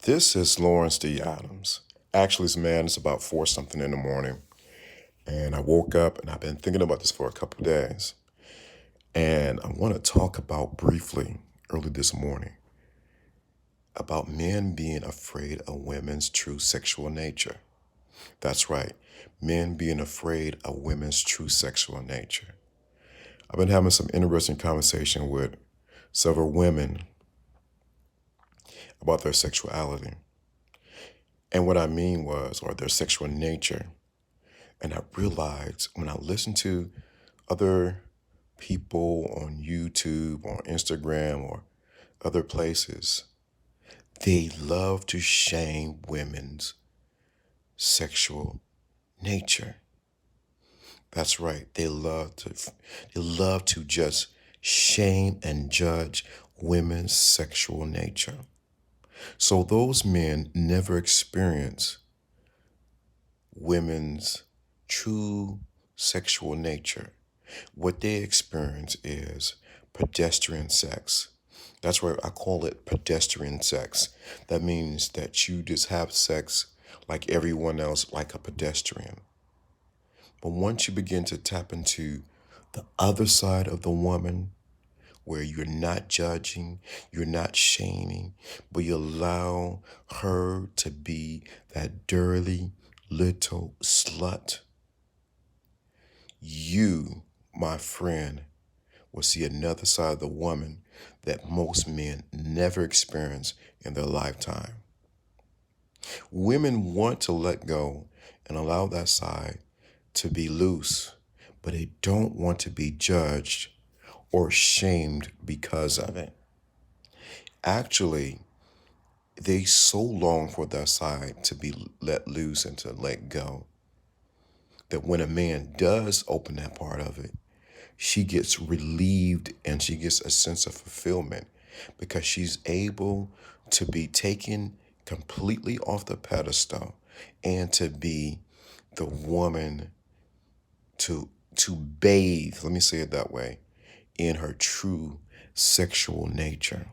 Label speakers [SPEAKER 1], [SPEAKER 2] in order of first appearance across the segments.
[SPEAKER 1] This is Lawrence D. Adams. Actually, it's about 4 something in the morning. And I woke up and I've been thinking about this for a couple of days. And I want to talk about briefly early this morning about men being afraid of women's true sexual nature. That's right, men being afraid of women's true sexual nature. I've been having some interesting conversation with several women about their sexuality. And what I mean was, or their sexual nature. And I realized when I listened to other people on YouTube or Instagram or other places, they love to shame women's sexual nature. That's right. They love to just shame and judge women's sexual nature. So those men never experience women's true sexual nature. What they experience is pedestrian sex. That's why I call it pedestrian sex. That means that you just have sex like everyone else, like a pedestrian. But once you begin to tap into the other side of the woman, where you're not judging, you're not shaming, but you allow her to be that dirty little slut, you, my friend, will see another side of the woman that most men never experience in their lifetime. Women want to let go and allow that side to be loose, but they don't want to be judged or shamed because of it. Actually, they so long for that side to be let loose and to let go that when a man does open that part of it, she gets relieved and she gets a sense of fulfillment because she's able to be taken completely off the pedestal and to be the woman to bathe, let me say it that way, in her true sexual nature.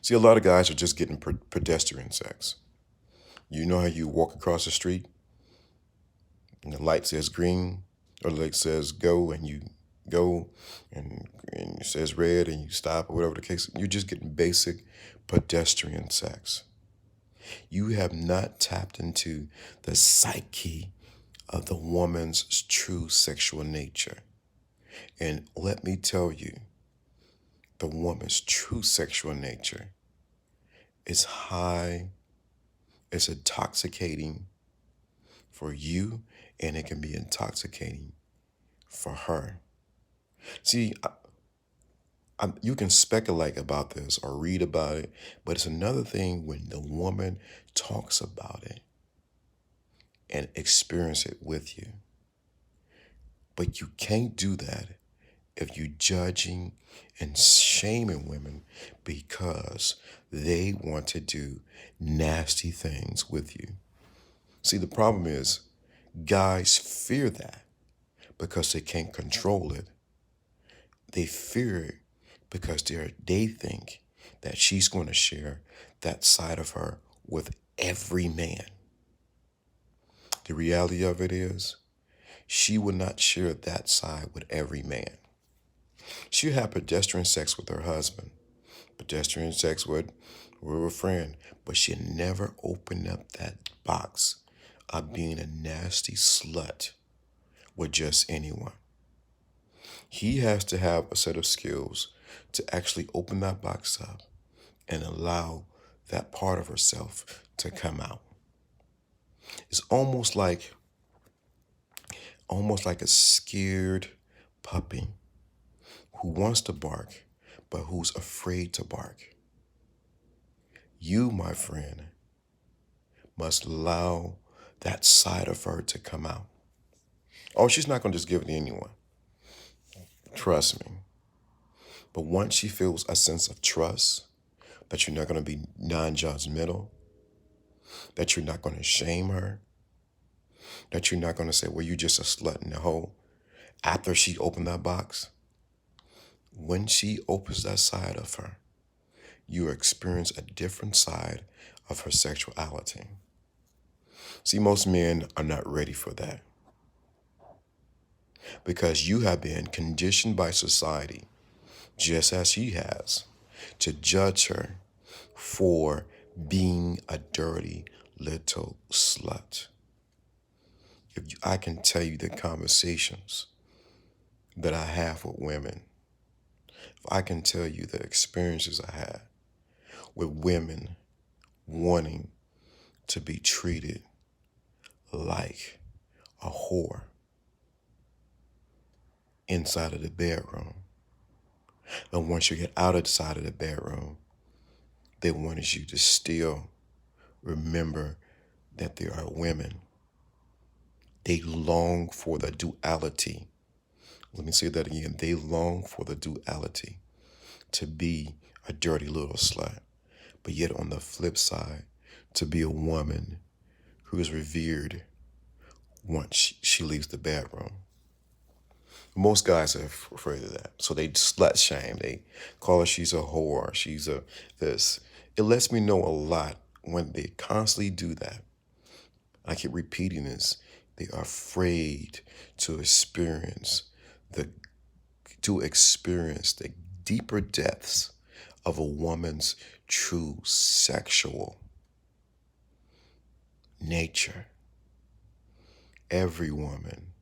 [SPEAKER 1] See, a lot of guys are just getting pedestrian sex. You know how you walk across the street and the light says green or the light says go and you go and it says red and you stop or whatever the case. You're just getting basic pedestrian sex. You have not tapped into the psyche of the woman's true sexual nature. And let me tell you, the woman's true sexual nature is high, it's intoxicating for you, and it can be intoxicating for her. See, you can speculate about this or read about it, but it's another thing when the woman talks about it and experience it with you. But you can't do that if you're judging and shaming women because they want to do nasty things with you. See, the problem is guys fear that because they can't control it. They fear it because they think that she's going to share that side of her with every man. The reality of it is she would not share that side with every man. She'll have pedestrian sex with her husband, pedestrian sex with a friend, but she'll never open up that box of being a nasty slut with just anyone. He has to have a set of skills to actually open that box up and allow that part of herself to come out. It's almost like a scared puppy who wants to bark, but who's afraid to bark. You, my friend, must allow that side of her to come out. Oh, she's not going to just give it to anyone. Trust me. But once she feels a sense of trust, that you're not going to be non-judgmental, that you're not going to shame her, that you're not going to say, well, you're just a slut in the hole. After she opened that box, when she opens that side of her, you experience a different side of her sexuality. See, most men are not ready for that because you have been conditioned by society, just as she has, to judge her for being a dirty little slut. I can tell you the conversations that I have with women, if I can tell you the experiences I had with women wanting to be treated like a whore inside of the bedroom. And once you get outside of the bedroom, they wanted you to still remember that there are women. They long for the duality. Let me say that again. They long for the duality to be a dirty little slut, but yet on the flip side, to be a woman who is revered once she leaves the bedroom. Most guys are afraid of that. So they slut shame. They call her she's a whore, she's a this. It lets me know a lot when they constantly do that. I keep repeating this. They are afraid to the experience the deeper depths of a woman's true sexual nature. Every woman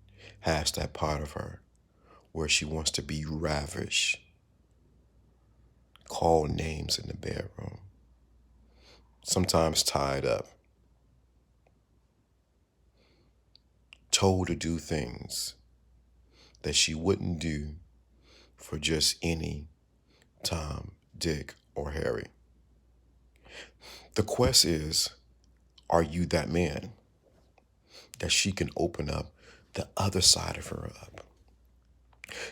[SPEAKER 1] has that part of her where she wants to be ravished, called names in the bedroom, sometimes tied up, told to do things that she wouldn't do for just any Tom, Dick, or Harry. The quest is, are you that man that she can open up the other side of her up?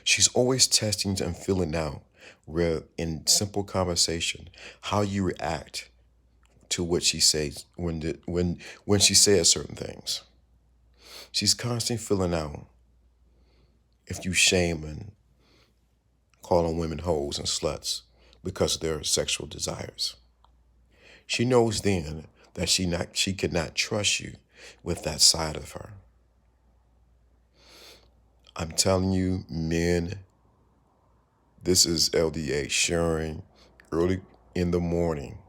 [SPEAKER 1] She's always testing and feeling out where in simple conversation, how you react to what she says when she says certain things. She's constantly filling out if you shame and calling women hoes and sluts because of their sexual desires. She knows then that she cannot trust you with that side of her. I'm telling you, men, this is LDA sharing early in the morning.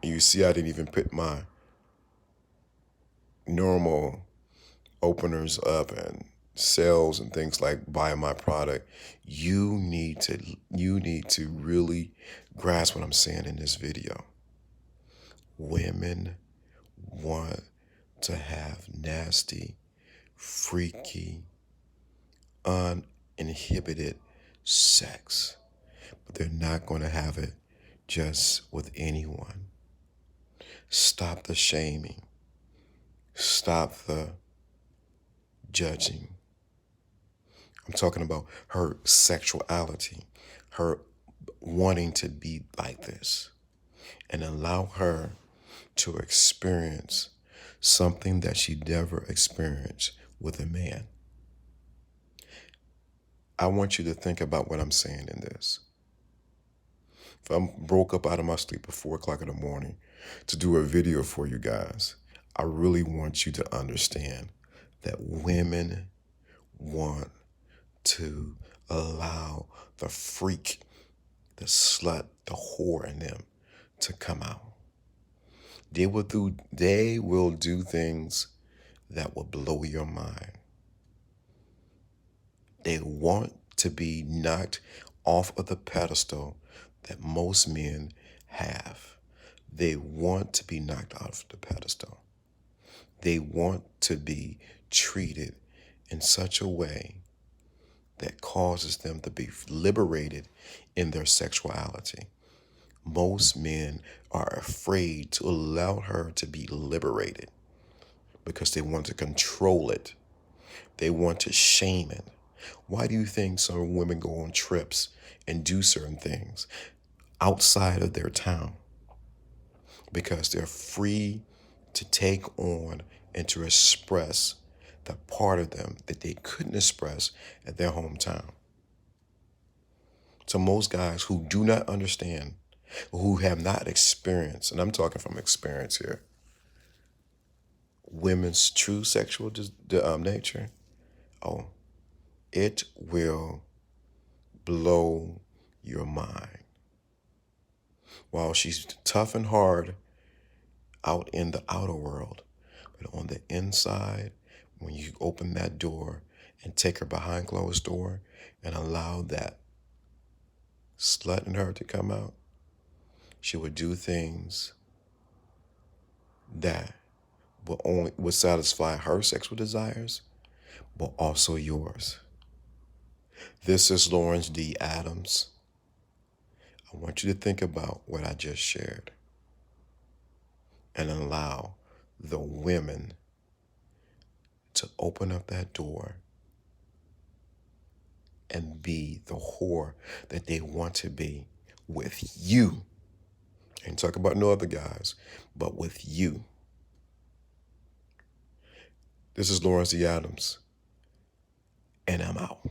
[SPEAKER 1] You see, I didn't even put my normal openers up and sales and things like buy my product. You need to really grasp what I'm saying in this video. Women want to have nasty, freaky, uninhibited sex, but they're not going to have it just with anyone. Stop the shaming. Stop the judging. I'm talking about her sexuality, her wanting to be like this, and allow her to experience something that she never experienced with a man. I want you to think about what I'm saying in this. If I broke up out of my sleep at 4 o'clock in the morning to do a video for you guys, I really want you to understand that women want to allow the freak, the slut, the whore in them to come out. They will do things that will blow your mind. They want to be knocked off of the pedestal that most men have. They want to be knocked off the pedestal. They want to be treated in such a way that causes them to be liberated in their sexuality. Most men are afraid to allow her to be liberated because they want to control it. They want to shame it. Why do you think some women go on trips and do certain things outside of their town? Because they're free to take on and to express the part of them that they couldn't express at their hometown. So most guys who do not understand who have not experienced, and I'm talking from experience here, women's true sexual nature, oh, it will blow your mind. While she's tough and hard out in the outer world, but on the inside, when you open that door and take her behind closed door and allow that slut in her to come out, she would do things that would satisfy her sexual desires, but also yours. This is Lawrence D. Adams. I want you to think about what I just shared and allow the women to open up that door and be the whore that they want to be with you. Ain't talk about no other guys, but with you. This is Lawrence D. Adams, and I'm out.